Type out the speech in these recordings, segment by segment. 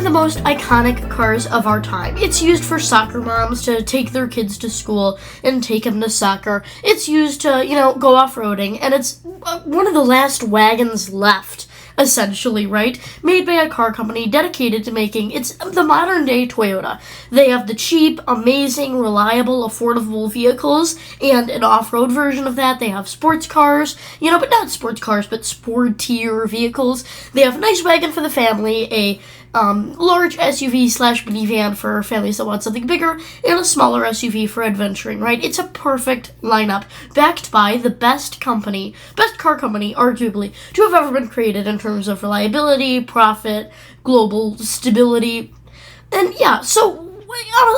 the most iconic cars of our time. It's used for soccer moms to take their kids to school and take them to soccer. It's used to, go off-roading, and it's one of the last wagons left, essentially, right? Made by a car company dedicated to making, it's the modern-day Toyota. They have the cheap, amazing, reliable, affordable vehicles, and an off-road version of that. They have sports cars, but not sports cars, but sport-tier vehicles. They have a nice wagon for the family, a large SUV/minivan for families that want something bigger, and a smaller SUV for adventuring, right? It's a perfect lineup, backed by the best car company, arguably, to have ever been created in terms of reliability, profit, global stability. And yeah, so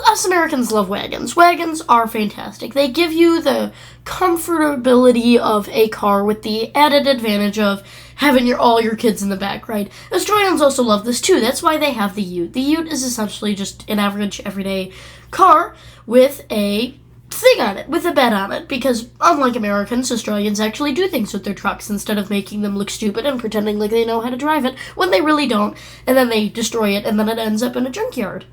us Americans love wagons. Wagons are fantastic. They give you the comfortability of a car with the added advantage of having all your kids in the back, right? Australians also love this too. That's why they have the Ute. The Ute is essentially just an average, everyday car with a thing on it, with a bed on it, because unlike Americans, Australians actually do things with their trucks instead of making them look stupid and pretending like they know how to drive it when they really don't, and then they destroy it, and then it ends up in a junkyard.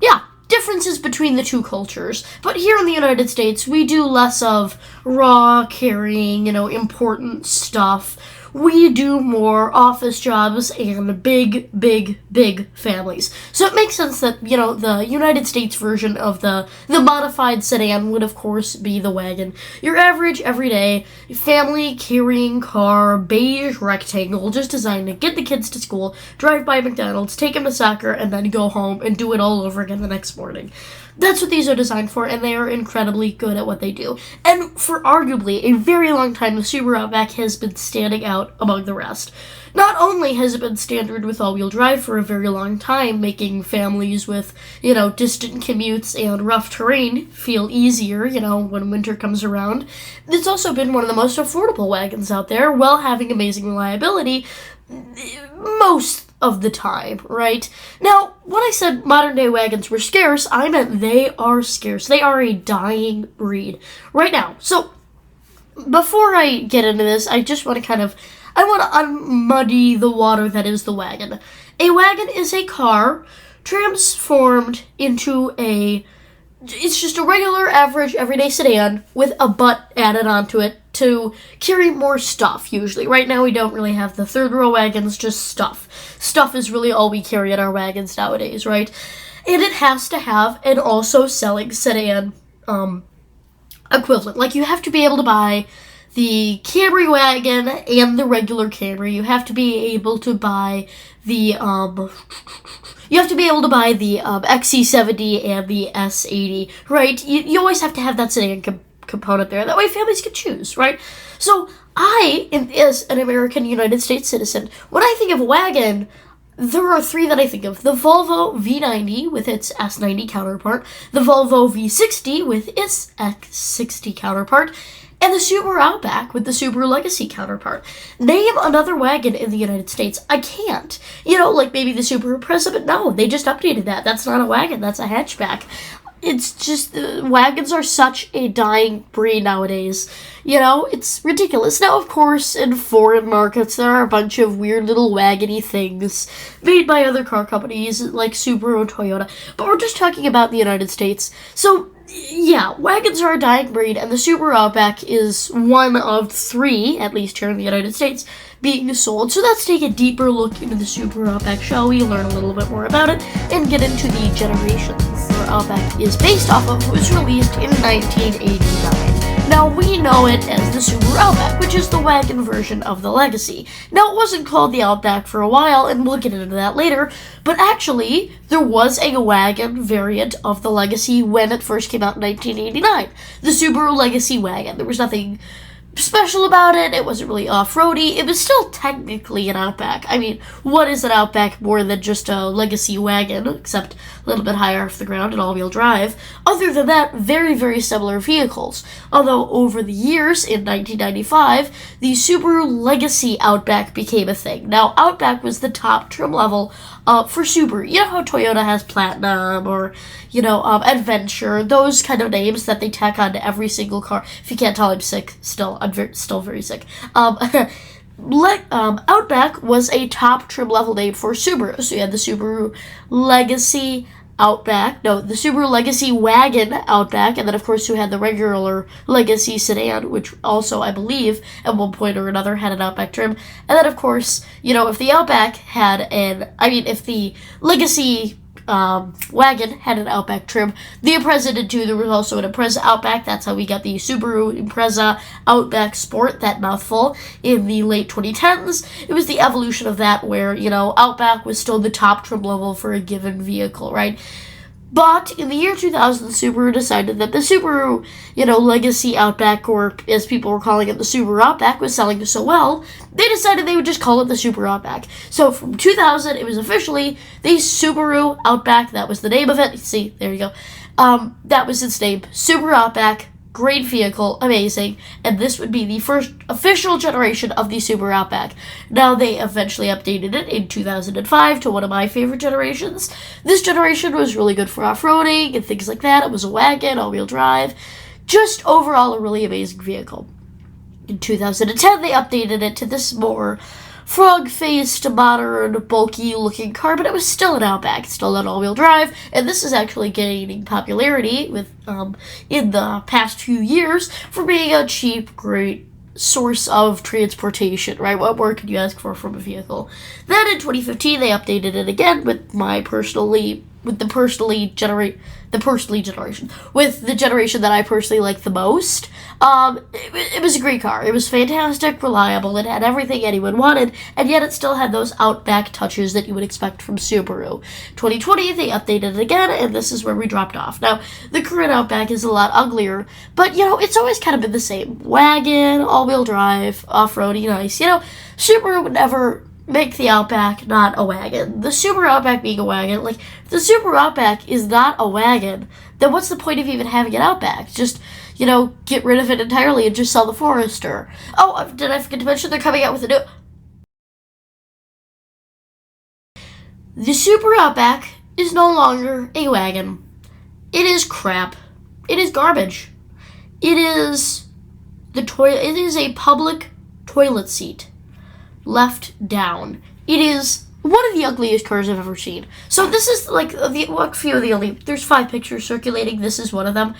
Yeah. Differences between the two cultures, but here in the United States, we do less of raw carrying, important stuff. We do more office jobs and big, big, big families. So it makes sense that, the United States version of the modified sedan would, of course, be the wagon. Your average, everyday, family-carrying car, beige rectangle, just designed to get the kids to school, drive by McDonald's, take them to soccer, and then go home and do it all over again the next morning. That's what these are designed for, and they are incredibly good at what they do. And for arguably a very long time, the Subaru Outback has been standing out among the rest. Not only has it been standard with all-wheel drive for a very long time, making families with, distant commutes and rough terrain feel easier, when winter comes around, it's also been one of the most affordable wagons out there, while having amazing reliability most of the time, right? Now, when I said modern-day wagons were scarce, I meant they are scarce. They are a dying breed right now. So, before I get into this, I just want to I want to unmuddy the water that is the wagon. A wagon is a car transformed into it's just a regular, average, everyday sedan with a butt added onto it to carry more stuff, usually. Right now, we don't really have the third-row wagons, just stuff. Stuff is really all we carry in our wagons nowadays, right? And it has to have an also-selling sedan equivalent. Like, you have to be able to buy the Camry wagon and the regular Camry. You have to be able to buy the XC70 and the S80, right? You always have to have that sedan component there. That way families can choose, right? So as an American United States citizen, when I think of wagon, there are three that I think of. The Volvo V90 with its S90 counterpart, the Volvo V60 with its X60 counterpart, and the Subaru Outback with the Subaru Legacy counterpart. Name another wagon in the United States. I can't. Like maybe the Subaru Impreza, but no, they just updated that. That's not a wagon, that's a hatchback. It's just, wagons are such a dying breed nowadays. It's ridiculous. Now, of course, in foreign markets, there are a bunch of weird little wagony things made by other car companies like Subaru and Toyota, but we're just talking about the United States. So, yeah, wagons are a dying breed, and the Subaru Outback is one of three, at least here in the United States, being sold. So let's take a deeper look into the Subaru Outback, shall we? Learn a little bit more about it, and get into the generations the Outback is based off of, was released in 1989. Now, we know it as the Subaru Outback, which is the wagon version of the Legacy. Now, it wasn't called the Outback for a while, and we'll get into that later, but actually, there was a wagon variant of the Legacy when it first came out in 1989. The Subaru Legacy wagon. There was nothing special about it. It wasn't really off-roady. It was still technically an Outback. I mean, what is an Outback more than just a Legacy wagon, except a little bit higher off the ground and all-wheel drive? Other than that, very, very similar vehicles. Although, over the years, in 1995, the Subaru Legacy Outback became a thing. Now, Outback was the top trim level for Subaru. You know how Toyota has Platinum or, Adventure, those kind of names that they tack onto every single car. If you can't tell, I'm sick still. I'm still very sick. Outback was a top trim level name for Subaru. So you had the Subaru Legacy Outback, no, the Subaru Legacy Wagon Outback, and then of course you had the regular Legacy Sedan, which also, I believe, at one point or another had an Outback trim. And then of course, if the Outback had if the Legacy wagon had an Outback trim, the Impreza did too. There was also an Impreza Outback. That's how we got the Subaru Impreza Outback Sport, that mouthful, in the late 2010s. It was the evolution of that where, Outback was still the top trim level for a given vehicle, right? But in the year 2000, Subaru decided that the Subaru, Legacy Outback, or as people were calling it, the Subaru Outback, was selling so well, they decided they would just call it the Subaru Outback. So from 2000, it was officially the Subaru Outback. That was the name of it. See, there you go. That was its name. Subaru Outback. Great vehicle, amazing, and this would be the first official generation of the Subaru Outback. Now, they eventually updated it in 2005 to one of my favorite generations. This generation was really good for off-roading and things like that. It was a wagon, all-wheel drive, just overall a really amazing vehicle. In 2010, they updated it to this more frog-faced, modern, bulky-looking car, but it was still an Outback, still an all-wheel drive, and this is actually gaining popularity with in the past few years for being a cheap, great source of transportation, right? What more could you ask for from a vehicle? Then in 2015, they updated it again with the generation that I personally like the most. It was a great car. It was fantastic, reliable, it had everything anyone wanted, and yet it still had those Outback touches that you would expect from Subaru. 2020, they updated it again, and this is where we dropped off. Now, the current Outback is a lot uglier, but, it's always kind of been the same. Wagon, all-wheel drive, off-roady, nice. Subaru would never make the Outback not a wagon. The Subaru Outback being a wagon, if the Subaru Outback is not a wagon, then what's the point of even having an Outback? Just, get rid of it entirely and just sell the Forester. Oh, did I forget to mention they're coming out with a new... The Subaru Outback is no longer a wagon. It is crap. It is garbage. It is it is a public toilet seat left down. It is one of the ugliest cars I've ever seen. So this is there's 5 pictures circulating. This is one of them.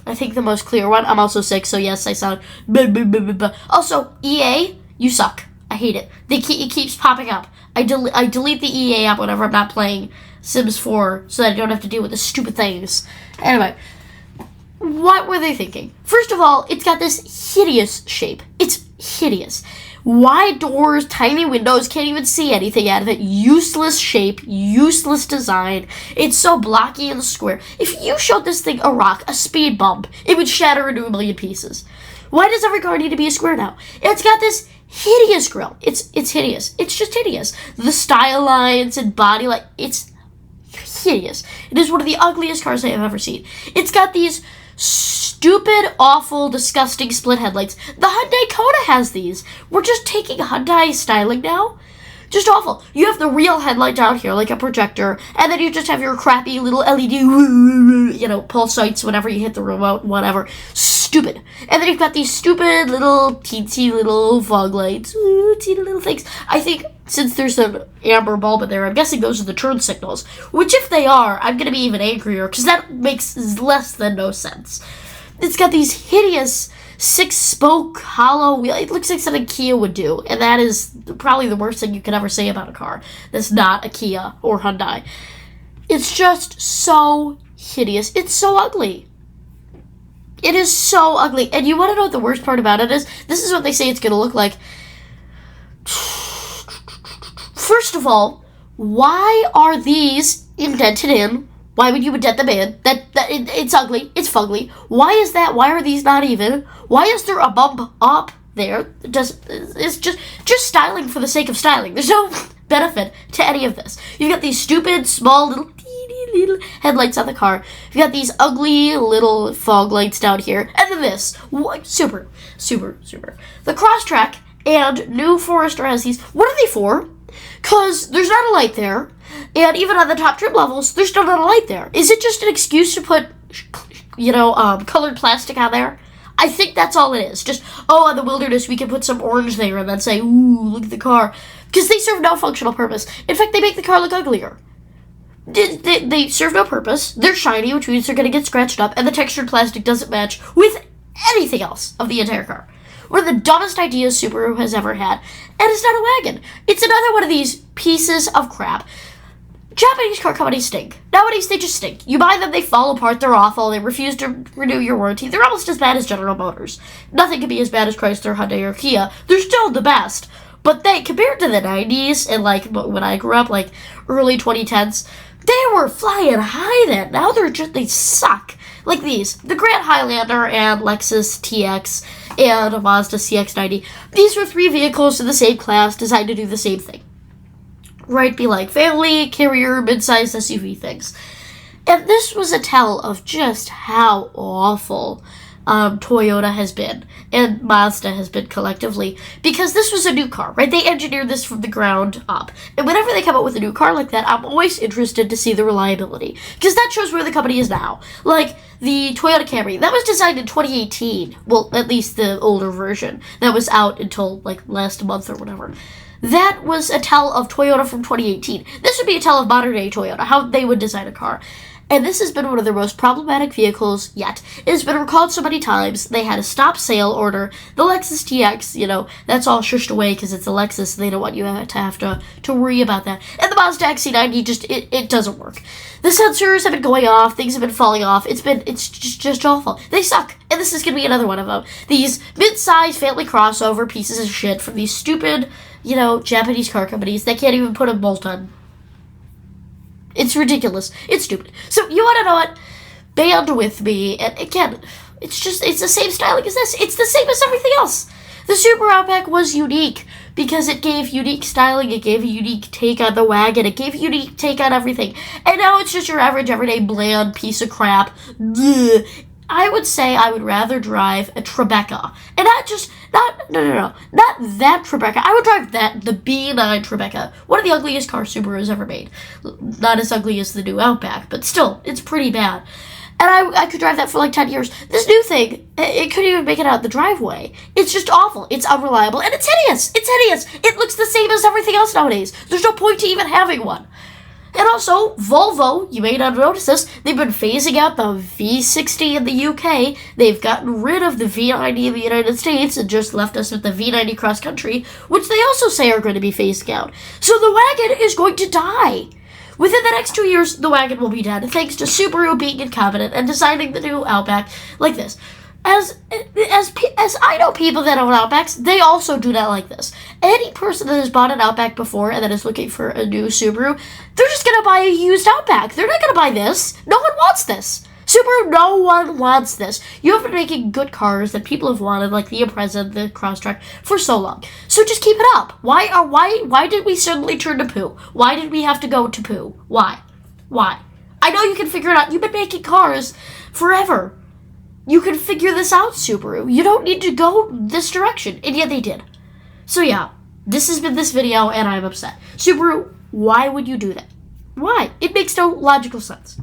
I think the most clear one. I'm also sick, so yes, I sound Also, EA, you suck. I hate it. It keeps popping up. I delete the EA app whenever I'm not playing Sims 4 so that I don't have to deal with the stupid things. Anyway, what were they thinking? First of all, it's got this hideous shape. It's hideous. Wide doors, tiny windows, can't even see anything out of it. Useless shape, useless design. It's so blocky and square. If you showed this thing a rock, a speed bump, it would shatter into a million pieces. Why does every car need to be a square now? It's got this hideous grille. It's hideous. It's just hideous. The style lines and body it's hideous. It is one of the ugliest cars I have ever seen. It's got these stupid, awful, disgusting split headlights. The Hyundai Kona has these. We're just taking Hyundai styling now. Just awful. You have the real headlight down here, like a projector, and then you just have your crappy little LED, pulse lights whenever you hit the remote, whatever. Stupid. And then you've got these stupid little teensy little fog lights. Teeny little things. I think since there's an amber bulb in there, I'm guessing those are the turn signals. Which if they are, I'm going to be even angrier, because that makes less than no sense. It's got these hideous 6-spoke hollow wheel. It looks like something Kia would do, and that is probably the worst thing you could ever say about a car that's not a Kia or Hyundai. It's just so hideous. It's so ugly. It is so ugly. And you want to know what the worst part about it is? This is what they say it's going to look like. First of all, why are these indented in? Why would you indent them in? It's ugly. It's fugly. Why is that? Why are these not even? Why is there a bump up there? It's just styling for the sake of styling. There's no benefit to any of this. You've got these stupid, small, little headlights on the car. You've got these ugly little fog lights down here. And then this. Super. The Crosstrek and new Forester has these. What are they for? Because there's not a light there. And even on the top trim levels, there's still not a light there. Is it just an excuse to put, colored plastic on there? I think that's all it is. Just, oh, in the wilderness, we can put some orange there and then say, ooh, look at the car. Because they serve no functional purpose. In fact, they make the car look uglier. They serve no purpose. They're shiny, which means they're going to get scratched up, and the textured plastic doesn't match with anything else of the entire car. One of the dumbest ideas Subaru has ever had, and it's not a wagon. It's another one of these pieces of crap. Japanese car companies stink. Nowadays, they just stink. You buy them, they fall apart, they're awful, they refuse to renew your warranty. They're almost as bad as General Motors. Nothing can be as bad as Chrysler, Hyundai, or Kia. They're still the best. But they, compared to the 90s and, like, when I grew up, like, early 2010s, they were flying high then. Now they suck. Like these. The Grand Highlander and Lexus TX and a Mazda CX-90. These were 3 vehicles in the same class designed to do the same thing. Right? Be like family, carrier, mid-sized SUV things. And this was a tell of just how awful Toyota has been and Mazda has been collectively, because this was a new car, right? They engineered this from the ground up. And whenever they come up with a new car like that, I'm always interested to see the reliability, because that shows where the company is now. Like the Toyota Camry, that was designed in 2018. Well, at least the older version. That was out until like last month or whatever. That was a tell of Toyota from 2018. This would be a tell of modern day Toyota, how they would design a car. And this has been one of their most problematic vehicles yet. It has been recalled so many times. They had a stop sale order. The Lexus TX, that's all shushed away because it's a Lexus. They don't want you to have to worry about that. And the Mazda XC90 just, it doesn't work. The sensors have been going off. Things have been falling off. It's just awful. They suck. And this is going to be another one of them. These mid-sized family crossover pieces of shit from these stupid, Japanese car companies that can't even put a bolt on. It's ridiculous. It's stupid. So you want to know what? Band with me. And again, it's the same styling as this. It's the same as everything else. The Subaru Outback was unique because it gave unique styling. It gave a unique take on the wagon. It gave a unique take on everything. And now it's just your average, everyday, bland piece of crap. Blech. I would say I would rather drive a Tribeca. And not that Tribeca. I would drive the B9 Tribeca. One of the ugliest cars Subaru has ever made. Not as ugly as the new Outback, but still, it's pretty bad. And I could drive that for like 10 years. This new thing, it couldn't even make it out the driveway. It's just awful. It's unreliable. And it's hideous. It's hideous. It looks the same as everything else nowadays. There's no point to even having one. And also, Volvo, you may not notice this, they've been phasing out the V60 in the UK. They've gotten rid of the V90 in the United States and just left us with the V90 cross country, which they also say are going to be phasing out. So the wagon is going to die. Within the next 2 years, the wagon will be dead, thanks to Subaru being incompetent and designing the new Outback like this. As I know people that own Outbacks, they also do not like this. Any person that has bought an Outback before and that is looking for a new Subaru, they're just going to buy a used Outback. They're not going to buy this. No one wants this. Subaru, no one wants this. You have been making good cars that people have wanted, like the Impreza, the Crosstrek, for so long. So just keep it up. Why did we suddenly turn to poo? Why did we have to go to poo? Why? I know you can figure it out. You've been making cars forever. You can figure this out, Subaru. You don't need to go this direction. And yet they did. So yeah, this has been this video, and I'm upset. Subaru, why would you do that? Why? It makes no logical sense.